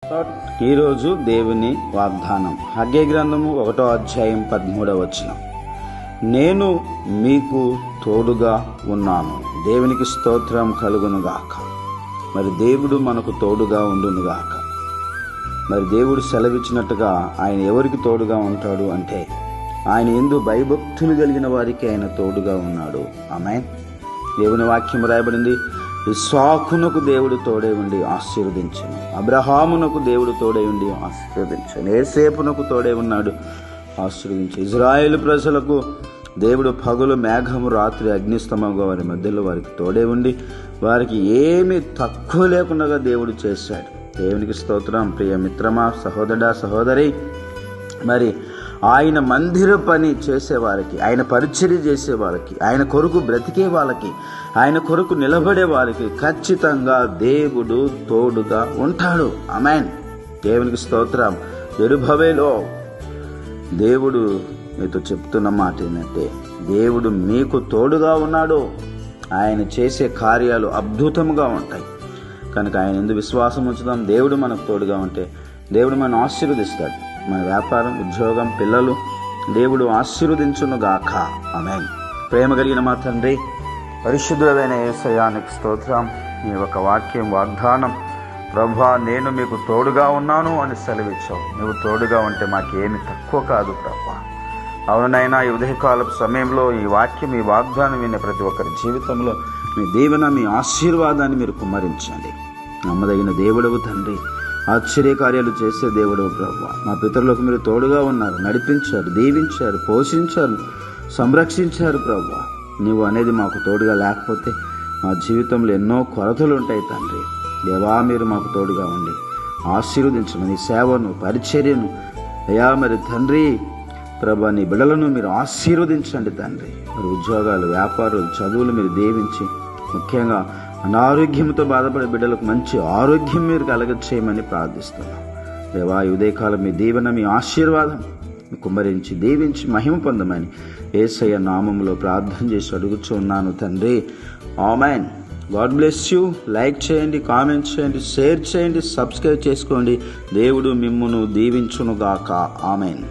ఈరోజు దేవుని వాగ్దానం హగ్గై గ్రంథము 1వ అధ్యాయం 13వ వచనం. నేను మీకు తోడుగా ఉన్నాను. దేవునికి స్తోత్రం కలుగునుగాక. మరి దేవుడు మనకు తోడుగా ఉండునుగాక. మరి దేవుడు సెలవిచ్చినట్టుగా ఆయన ఎవరికి తోడుగా ఉంటాడు అంటే ఆయన యందు భయభక్తులు కలిగిన వారికి ఆయన తోడుగా ఉన్నాడు. ఆమేన్. దేవుని వాక్యం రాయబడింది, ఇస్సాకునకు దేవుడు తోడై ఉండి ఆశీర్వదించను, అబ్రహామునకు దేవుడు తోడై ఉండి ఆశీర్వదించను, యోసేపునకు తోడై ఉన్నాడు ఆశీర్వదించు. ఇజ్రాయేలు ప్రజలకు దేవుడు పగలు మేఘము రాత్రి అగ్నిస్తంభంగా వారి మధ్యలో వారికి తోడై ఉండి వారికి ఏమీ తక్కువ లేకుండా దేవుడు చేశాడు. దేవునికి స్తోత్రం. ప్రియ మిత్రమా, సహోదరా, సహోదరి, మరి ఆయన మందిర పని చేసేవారికి, ఆయన పరిచర్య చేసే వాళ్ళకి, ఆయన కొరకు బ్రతికే వాళ్ళకి, ఆయన కొరకు నిలబడే వారికి ఖచ్చితంగా దేవుడు తోడుగా ఉంటాడు. ఆమేన్. దేవునికి స్తోత్రం. యెరుబాబేలో దేవుడు మీతో చెప్తున్న మాట ఏంటంటే దేవుడు మీకు తోడుగా ఉన్నాడు. ఆయన చేసే కార్యాలు అద్భుతంగా ఉంటాయి. కనుక ఆయన యందు విశ్వాసం ఉంచుదాం. దేవుడు మనకు తోడుగా ఉంటే దేవుడు మనం ఆశీర్వదిస్తాడు. మన వ్యాపారం, ఉద్యోగం, పిల్లలు దేవుడు ఆశీర్వదించునుగాక. ఆమేన్. ప్రేమ కలిగిన మా తండ్రి, పరిశుద్ధుడైన యేసయ్యానికి స్తోత్రం. నీ ఒక వాక్యం వాగ్దానం ప్రభువా, నేను మీకు తోడుగా ఉన్నాను అని సెలవిచ్చావు. నువ్వు తోడుగా ఉంటే మాకేమి తక్కువ కాదు ప్రభువా. అవునైనా ఈ ఉదయకాలపు సమయంలో ఈ వాక్యం, ఈ వాగ్దానం వినే ప్రతి ఒక్కరి జీవితంలో మీ దీవెన, మీ ఆశీర్వాదాన్ని మీరు కుమ్మరించండి. నమ్మదగిన దేవుడవు తండ్రి, ఆశ్చర్యకార్యాలు చేసే దేవుడవు ప్రభువా. మా పితరులకు మీరు తోడుగా ఉన్నారు, నడిపించారు, దీవించారు, పోషించారు, సంరక్షించారు ప్రభువా. నీవు అనేది మాకు తోడుగా లేకపోతే మా జీవితంలో ఎన్నో కొరతలు ఉంటాయి తండ్రి. దేవా, మీరు మాకు తోడుగా ఉండి ఆశీర్వదించండి. నీ సేవను, పరిచర్యను అయ్యా మరి తండ్రి ప్రభా, నీ బిడ్డలను మీరు ఆశీర్వదించండి తండ్రి. మరి ఉద్యోగాలు, వ్యాపారాలు, చదువులు మీరు దీవించి, ముఖ్యంగా అనారోగ్యంతో బాధపడే బిడ్డలకు మంచి ఆరోగ్యం మీరు కలగచేయమని ప్రార్థిస్తున్నాం. దేవా, ఈ ఉదయకాలం మీ దీవెన, మీ ఆశీర్వాదం కుమ్మరించి దీవించి మహిమ పొందమని యేసయ్య నామములో ప్రార్థన చేసి అడుగుచూ ఉన్నాను తండ్రి. ఆమేన్. God bless you. లైక్ చేయండి, కామెంట్ చేయండి, షేర్ చేయండి, సబ్స్క్రైబ్ చేసుకోండి. దేవుడు మిమ్మును దీవించునుగాక. ఆమేన్.